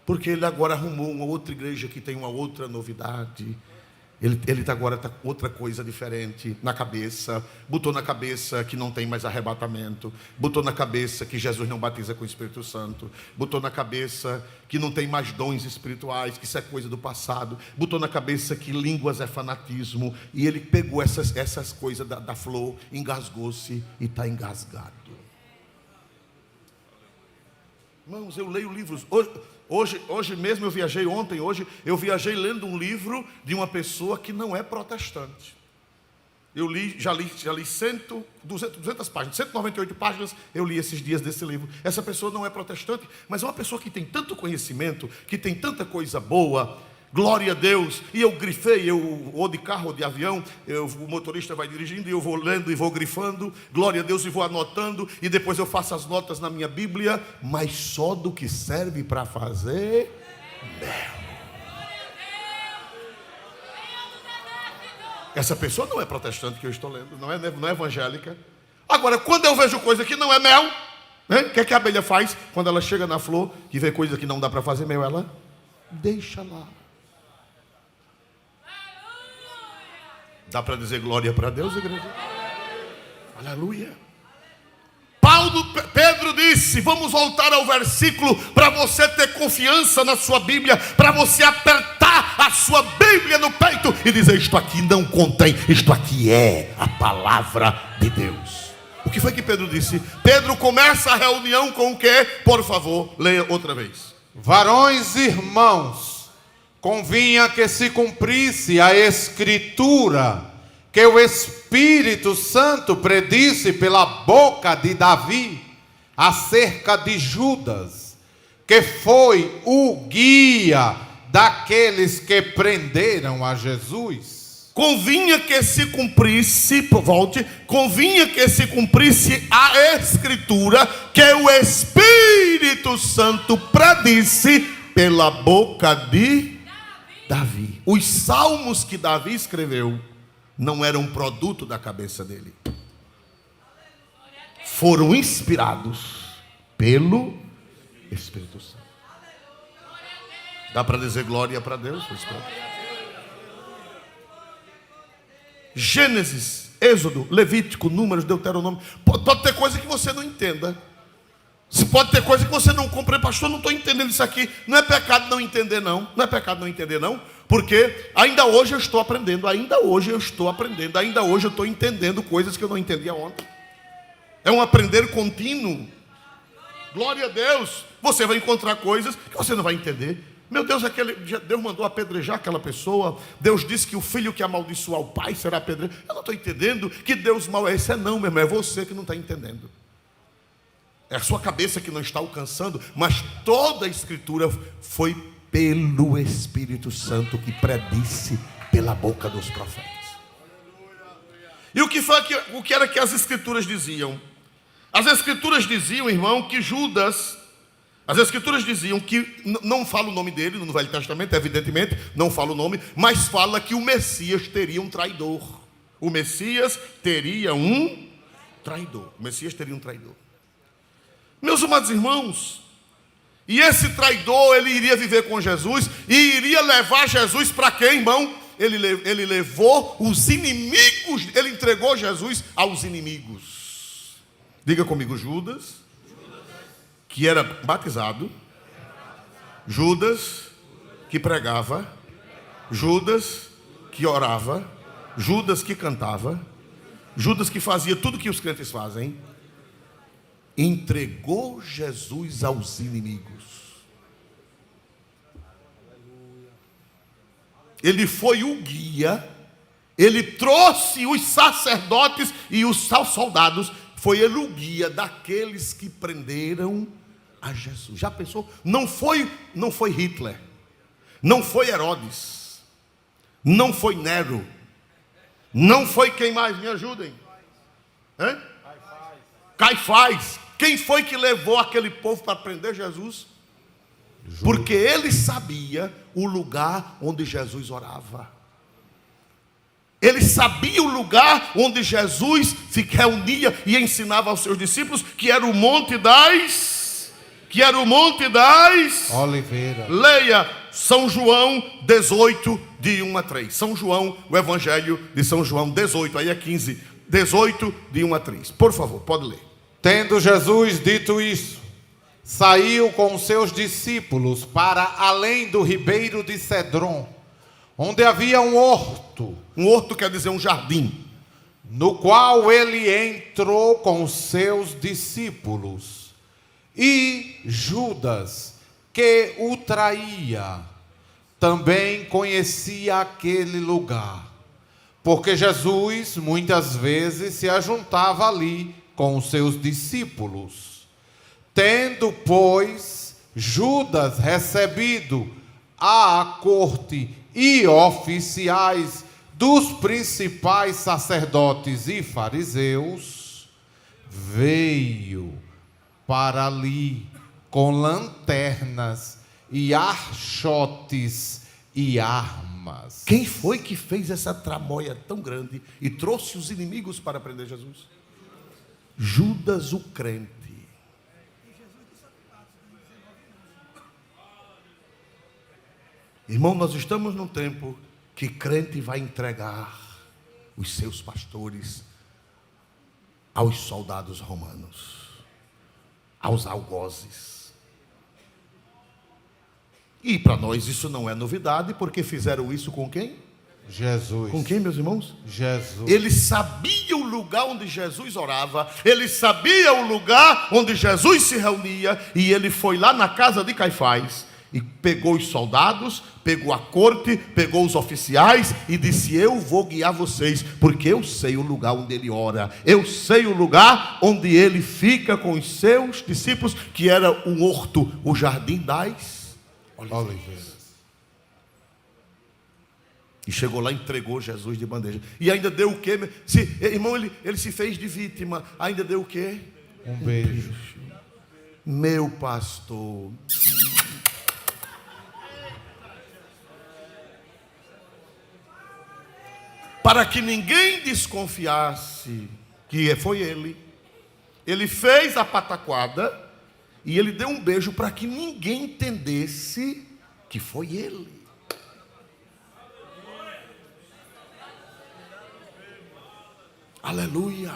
Porque ele agora arrumou uma outra igreja que tem uma outra novidade. Ele agora está com outra coisa diferente na cabeça. Botou na cabeça que não tem mais arrebatamento. Botou na cabeça que Jesus não batiza com o Espírito Santo. Botou na cabeça que não tem mais dons espirituais, que isso é coisa do passado. Botou na cabeça que línguas é fanatismo. E ele pegou essas coisas da flor, engasgou-se e está engasgado. Irmãos, eu leio livros. Hoje mesmo eu viajei, hoje eu viajei lendo um livro de uma pessoa que não é protestante. Eu já li 200 páginas, 198 páginas eu li esses dias desse livro. Essa pessoa não é protestante, mas é uma pessoa que tem tanto conhecimento, que tem tanta coisa boa. Glória a Deus. E eu grifei, ou de carro ou de avião, o motorista vai dirigindo e eu vou lendo e vou grifando, glória a Deus, e vou anotando, e depois eu faço as notas na minha Bíblia, mas só do que serve para fazer mel. Essa pessoa não é protestante que eu estou lendo, não é evangélica. Agora, quando eu vejo coisa que não é mel, né? O que é que a abelha faz? Quando ela chega na flor, que vê coisa que não dá para fazer mel, ela deixa lá. Dá para dizer glória para Deus, igreja? Aleluia. Pedro disse, vamos voltar ao versículo para você ter confiança na sua Bíblia, para você apertar a sua Bíblia no peito e dizer, isto aqui não contém, isto aqui é a palavra de Deus. O que foi que Pedro disse? Pedro começa a reunião com o quê? Por favor, leia outra vez. Varões irmãos, convinha que se cumprisse a Escritura que o Espírito Santo predisse pela boca de Davi acerca de Judas, que foi o guia daqueles que prenderam a Jesus. Convinha que se cumprisse, convinha que se cumprisse a Escritura que o Espírito Santo predisse pela boca de Davi. Os salmos que Davi escreveu não eram produto da cabeça dele. Foram inspirados pelo Espírito Santo. Dá para dizer glória para Deus? Gênesis, Êxodo, Levítico, Números, Deuteronômio. Pode ter coisa que você não entenda. Se pode ter coisa que você não compreende, pastor, não estou entendendo isso aqui. Não é pecado não entender, não. Não é pecado não entender, não. Porque ainda hoje eu estou aprendendo. Ainda hoje eu estou entendendo coisas que eu não entendia ontem. É um aprender contínuo. Glória a Deus. Você vai encontrar coisas que você não vai entender. Meu Deus, Deus mandou apedrejar aquela pessoa. Deus disse que o filho que amaldiçoar o pai será apedrejado. Eu não estou entendendo que Deus mal é esse. Não, meu irmão, é você que não está entendendo. É a sua cabeça que não está alcançando, mas toda a Escritura foi pelo Espírito Santo que predisse pela boca dos profetas. E o que era que as Escrituras diziam? As Escrituras diziam, irmão, que Judas, as Escrituras diziam que, não fala o nome dele no Velho Testamento, evidentemente, não fala o nome, mas fala que o Messias teria um traidor. O Messias teria um traidor. O Messias teria um traidor. Meus amados irmãos, e esse traidor, ele iria viver com Jesus e iria levar Jesus para quê, irmão? Ele levou os inimigos, ele entregou Jesus aos inimigos. Diga comigo, Judas, que era batizado, Judas, que pregava, Judas, que orava, Judas, que cantava, Judas, que fazia tudo que os crentes fazem, entregou Jesus aos inimigos. ele foi o guia, ele trouxe os sacerdotes e os soldados, foi ele o guia daqueles que prenderam a Jesus. Já pensou? Não foi Hitler, não foi Herodes, não foi Nero, não foi quem mais? Me ajudem. Hein? Caifás. Quem foi que levou aquele povo para prender Jesus? Porque ele sabia o lugar onde Jesus orava. Ele sabia o lugar onde Jesus se reunia e ensinava aos seus discípulos, que era o Monte das Oliveiras. Leia São João 18, de 1 a 3. São João, o Evangelho de São João 18, aí é 15. 18, de 1 a 3. Por favor, pode ler. Tendo Jesus dito isso, saiu com seus discípulos para além do ribeiro de Cedron, onde havia um horto. Um horto quer dizer um jardim. No qual ele entrou com seus discípulos. E Judas, que o traía, também conhecia aquele lugar, porque Jesus muitas vezes se ajuntava ali com os seus discípulos. Tendo, pois, Judas recebido à corte e oficiais dos principais sacerdotes e fariseus, veio para ali com lanternas e archotes e armas. Quem foi que fez essa tramóia tão grande e trouxe os inimigos para prender Jesus? Judas o crente. Irmão, nós estamos num tempo que crente vai entregar os seus pastores aos soldados romanos, aos algozes. E para nós isso não é novidade, porque fizeram isso com quem? Jesus. Com quem, meus irmãos? Jesus. Ele sabia o lugar onde Jesus orava, ele sabia o lugar onde Jesus se reunia, e ele foi lá na casa de Caifás e pegou os soldados, pegou a corte, pegou os oficiais e disse: eu vou guiar vocês, porque eu sei o lugar onde ele ora, eu sei o lugar onde ele fica com os seus discípulos, que era o horto, o jardim das oliveiras. E chegou lá e entregou Jesus de bandeja. E ainda deu o quê? Irmão, ele se fez de vítima. Ainda deu o quê? Um beijo. Meu pastor. Para que ninguém desconfiasse que foi ele, ele fez a pataquada e ele deu um beijo para que ninguém entendesse que foi ele. Aleluia.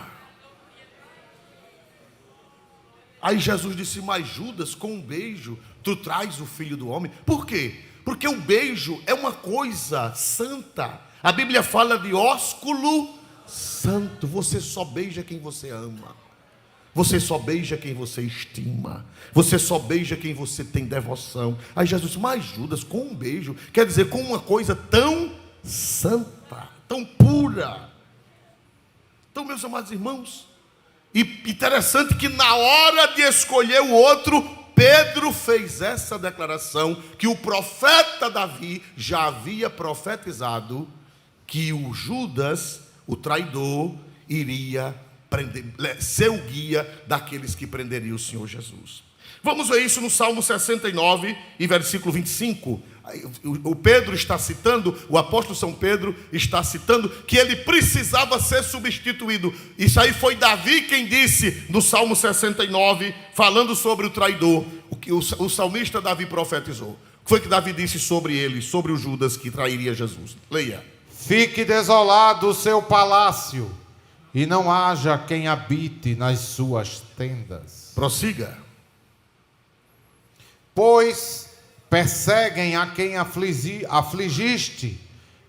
Aí Jesus disse: mas Judas, com um beijo tu traz o Filho do Homem. Por quê? Porque o beijo é uma coisa santa. A Bíblia fala de ósculo santo. Você só beija quem você ama, você só beija quem você estima, você só beija quem você tem devoção. Aí Jesus disse: mas Judas, com um beijo, quer dizer, com uma coisa tão santa, tão pura. Então, meus amados irmãos, e interessante que na hora de escolher o outro, Pedro fez essa declaração, que o profeta Davi já havia profetizado, que o Judas, o traidor, iria ser o guia daqueles que prenderiam o Senhor Jesus. Vamos ver isso no Salmo 69 e versículo 25. O Pedro está citando, o apóstolo São Pedro está citando que ele precisava ser substituído. Isso aí foi Davi quem disse no Salmo 69, falando sobre o traidor, o que o salmista Davi profetizou. O que foi que Davi disse sobre ele, sobre o Judas que trairia Jesus? Leia. Fique desolado o seu palácio, e não haja quem habite nas suas tendas. Prossiga. Pois perseguem a quem afligiste,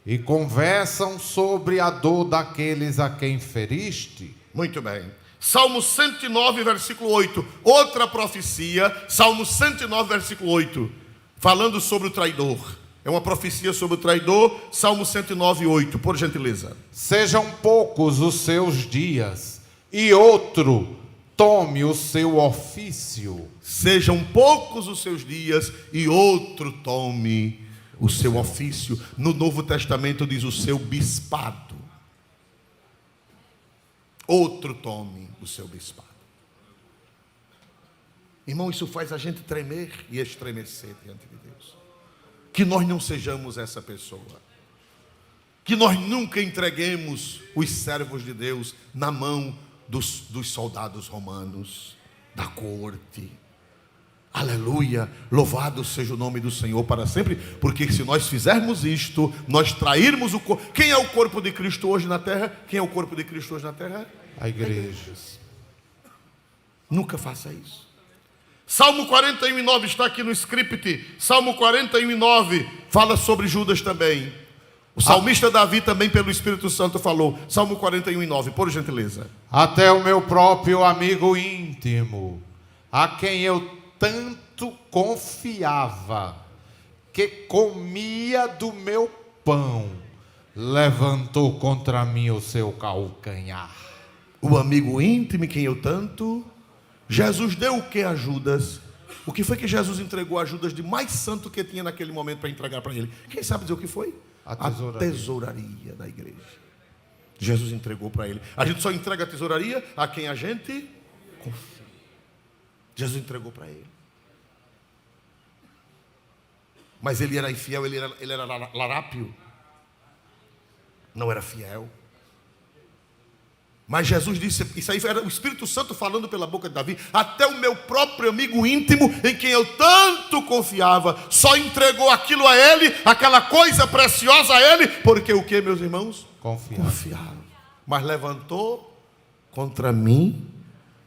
e conversam sobre a dor daqueles a quem feriste. Muito bem. Salmo 109, versículo 8. Outra profecia, Salmo 109, versículo 8. Falando sobre o traidor. É uma profecia sobre o traidor. Salmo 109, 8, por gentileza. Sejam poucos os seus dias, e outro tome o seu ofício. Sejam poucos os seus dias, e outro tome o seu ofício. No Novo Testamento diz o seu bispado. Outro tome o seu bispado. Irmão, isso faz a gente tremer e estremecer diante de Deus. Que nós não sejamos essa pessoa. Que nós nunca entreguemos os servos de Deus na mão dos soldados romanos, da corte. Aleluia, louvado seja o nome do Senhor para sempre, porque se nós fizermos isto, nós trairmos o corpo. Quem é o corpo de Cristo hoje na terra? Quem é o corpo de Cristo hoje na terra? A igreja. Nunca faça isso. Salmo 41:9 está aqui no script. Salmo 41:9 fala sobre Judas também. O salmista Davi também pelo Espírito Santo falou. Salmo 41:9, por gentileza. Até o meu próprio amigo íntimo, a quem eu tanto confiava, que comia do meu pão, levantou contra mim o seu calcanhar. O amigo íntimo, quem eu tanto... Jesus deu o que a Judas? O que foi que Jesus entregou a Judas de mais santo que tinha naquele momento para entregar para ele? Quem sabe dizer o que foi? A tesouraria da igreja. Jesus entregou para ele. A gente só entrega a tesouraria a quem a gente confia. Jesus entregou para ele. Mas ele era infiel, ele era larápio. Não era fiel. Mas Jesus disse, isso aí era o Espírito Santo falando pela boca de Davi, até o meu próprio amigo íntimo, em quem eu tanto confiava, só entregou aquilo a ele, aquela coisa preciosa a ele, porque o que, meus irmãos? Confiaram. Mas levantou contra mim.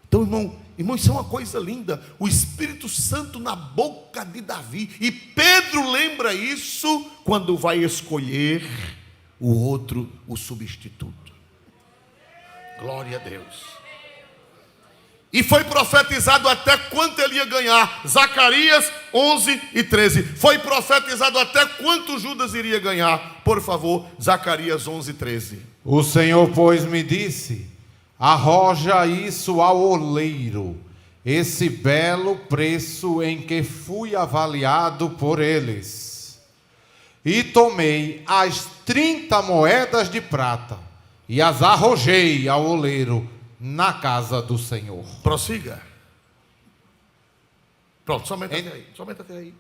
Então, irmão, isso é uma coisa linda, o Espírito Santo na boca de Davi, e Pedro lembra isso, quando vai escolher o outro, o substituto. Glória a Deus. E foi profetizado até quanto ele ia ganhar. Zacarias 11:13. Foi profetizado até quanto Judas iria ganhar. Por favor, Zacarias 11:13. O Senhor, pois, me disse: arroja isso ao oleiro, esse belo preço em que fui avaliado por eles. E tomei as 30 moedas de prata e as arrojei ao oleiro na casa do Senhor. Prossiga. Pronto, somente até aí. Somente até aí.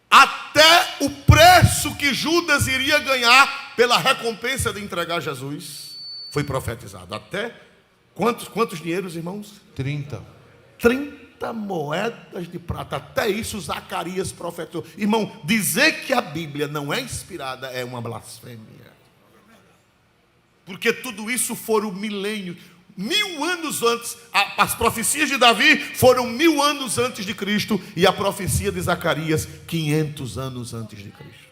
Até o preço que Judas iria ganhar pela recompensa de entregar Jesus foi profetizado. Até quantos dinheiros, irmãos? 30. 30 moedas de prata. Até isso Zacarias profetizou. Irmão, dizer que a Bíblia não é inspirada é uma blasfêmia. Porque tudo isso foram milênios, 1000 anos antes. As profecias de Davi foram 1000 anos antes de Cristo, e a profecia de Zacarias 500 anos antes de Cristo.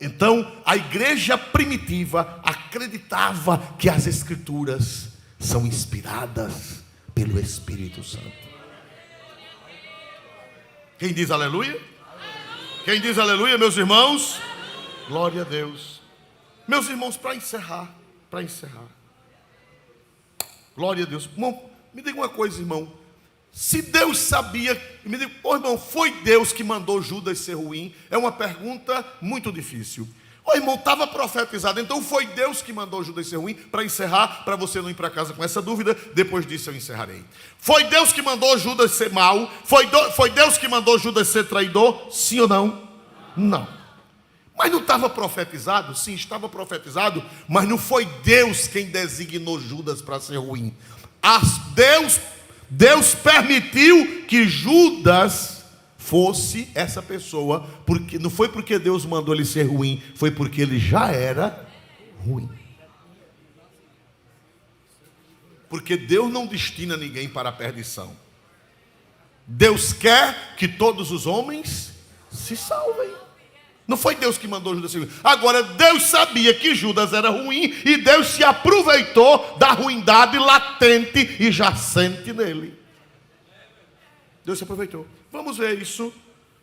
Então a igreja primitiva acreditava que as escrituras são inspiradas pelo Espírito Santo. Quem diz aleluia? Quem diz aleluia, meus irmãos? Glória a Deus. Meus irmãos, para encerrar, glória a Deus. Irmão, me diga uma coisa, irmão. Se Deus sabia, me diga, irmão, foi Deus que mandou Judas ser ruim? É uma pergunta muito difícil. Irmão, estava profetizado, então foi Deus que mandou Judas ser ruim? Para encerrar, para você não ir para casa com essa dúvida, depois disso eu encerrarei. Foi Deus que mandou Judas ser mau? Foi Deus que mandou Judas ser traidor? Sim ou não? Não. Mas não estava profetizado? Sim, estava profetizado, mas não foi Deus quem designou Judas para ser ruim. Deus permitiu que Judas fosse essa pessoa, porque não foi porque Deus mandou ele ser ruim, foi porque ele já era ruim. Porque Deus não destina ninguém para a perdição. Deus quer que todos os homens se salvem. Não foi Deus que mandou Judas ser ruim. Agora, Deus sabia que Judas era ruim, e Deus se aproveitou da ruindade latente e jacente nele. Deus se aproveitou. Vamos ver isso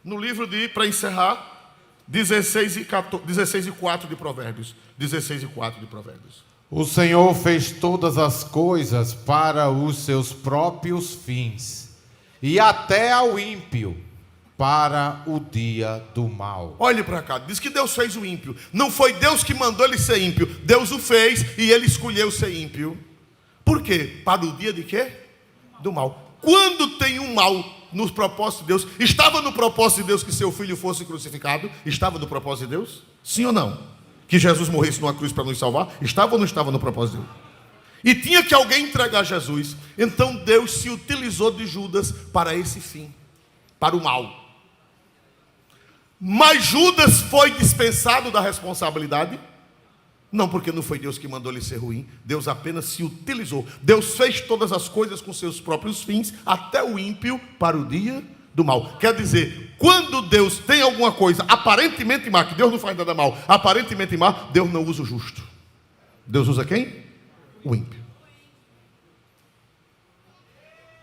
no livro para encerrar, 16 e 4 de Provérbios. 16 e 4 de Provérbios. O Senhor fez todas as coisas para os seus próprios fins, e até ao ímpio para o dia do mal. Olhe para cá, diz que Deus fez o ímpio. Não foi Deus que mandou ele ser ímpio. Deus o fez e ele escolheu ser ímpio. Por quê? Para o dia de quê? Do mal. Quando tem um mal nos propósitos de Deus, estava no propósito de Deus que seu filho fosse crucificado? Estava no propósito de Deus? Sim ou não? Que Jesus morresse numa cruz para nos salvar? Estava ou não estava no propósito de Deus? E tinha que alguém entregar Jesus. Então Deus se utilizou de Judas para esse fim, para o mal. Mas Judas foi dispensado da responsabilidade? Não, porque não foi Deus que mandou ele ser ruim. Deus apenas se utilizou. Deus fez todas as coisas com seus próprios fins, até o ímpio para o dia do mal. Quer dizer, quando Deus tem alguma coisa aparentemente má, que Deus não faz nada mal, aparentemente má, Deus não usa o justo. Deus usa quem? O ímpio.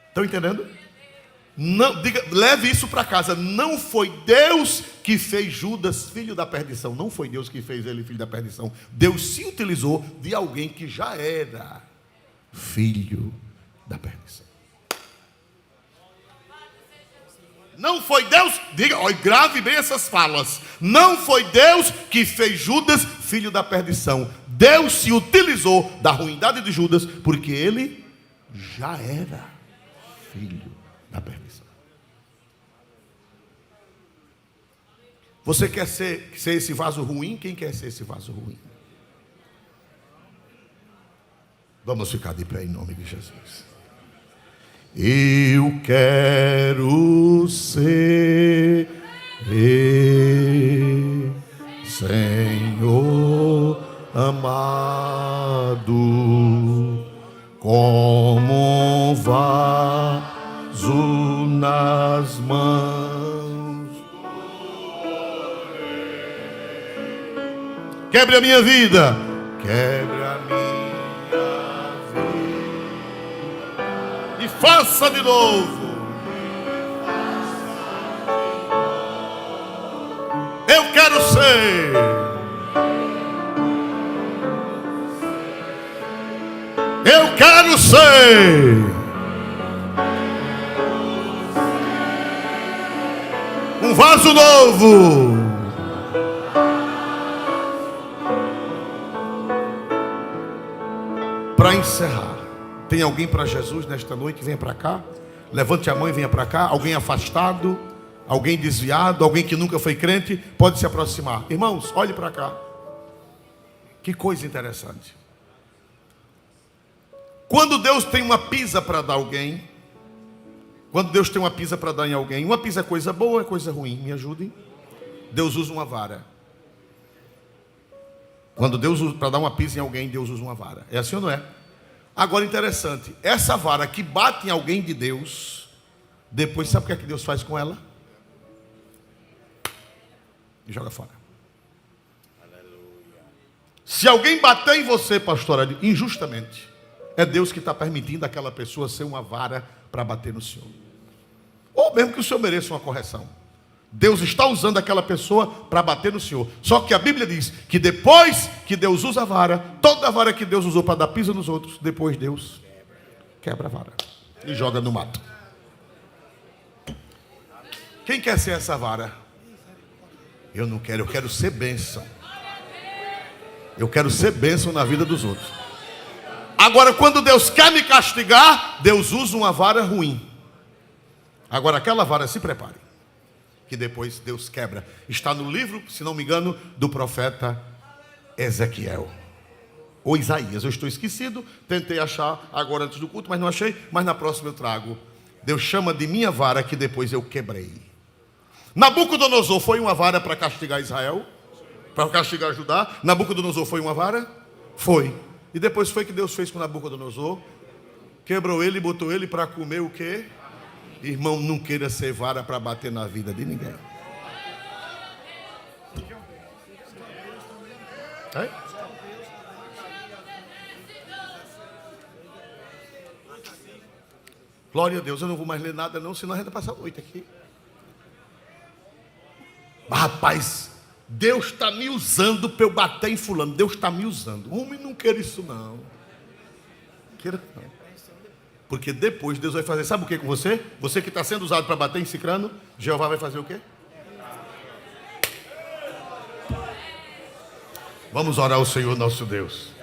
Estão entendendo? Não, leve isso para casa. Não foi Deus que fez Judas filho da perdição. Não foi Deus que fez ele filho da perdição. Deus se utilizou de alguém que já era filho da perdição. Não foi Deus, diga, ó, grave bem essas falas. Não foi Deus que fez Judas filho da perdição. Deus se utilizou da ruindade de Judas porque ele já era filho da perdição. Você quer ser esse vaso ruim? Quem quer ser esse vaso ruim? Vamos ficar de pé em nome de Jesus. Eu quero ser, Senhor amado, como um vaso nas mãos. Quebre a minha vida, quebre a minha vida e faça de novo. Eu quero ser um vaso novo. Para encerrar, tem alguém para Jesus nesta noite? Venha para cá, levante a mão e venha para cá. Alguém afastado, alguém desviado, alguém que nunca foi crente, pode se aproximar. Irmãos, olhe para cá. Que coisa interessante. Quando Deus tem uma pisa para dar alguém, quando Deus tem uma pisa para dar em alguém, uma pisa é coisa boa ou é coisa ruim? Me ajudem. Deus usa uma vara. Quando Deus usa, para dar uma pisa em alguém, Deus usa uma vara. É assim ou não é? Agora, interessante, essa vara que bate em alguém de Deus, depois sabe o que é que Deus faz com ela? E joga fora. Aleluia. Se alguém bater em você, pastor, injustamente, é Deus que está permitindo aquela pessoa ser uma vara para bater no Senhor. Ou mesmo que o Senhor mereça uma correção. Deus está usando aquela pessoa para bater no Senhor. Só que a Bíblia diz que depois que Deus usa a vara, toda a vara que Deus usou para dar pisa nos outros, depois Deus quebra a vara e joga no mato. Quem quer ser essa vara? Eu não quero, eu quero ser bênção. Eu quero ser bênção na vida dos outros. Agora, quando Deus quer me castigar, Deus usa uma vara ruim. Agora, aquela vara, se prepare, que depois Deus quebra. Está no livro, se não me engano, do profeta Ezequiel ou Isaías. Eu estou esquecido, tentei achar agora antes do culto, mas não achei. Mas na próxima eu trago. Deus chama de minha vara, que depois eu quebrei. Nabucodonosor foi uma vara para castigar Israel, para castigar Judá. Nabucodonosor foi uma vara? Foi. E depois foi que Deus fez com Nabucodonosor? Quebrou ele e botou ele para comer o quê? Irmão, não queira ser vara para bater na vida de ninguém. É? Glória a Deus, eu não vou mais ler nada não, senão a gente vai passar a noite aqui. Mas, rapaz, Deus está me usando para eu bater em fulano. Deus está me usando. Homem, não queira isso não. Queira não. Porque depois Deus vai fazer, sabe o que com você? Você que está sendo usado para bater em cicrano, Jeová vai fazer o quê? Vamos orar ao Senhor nosso Deus.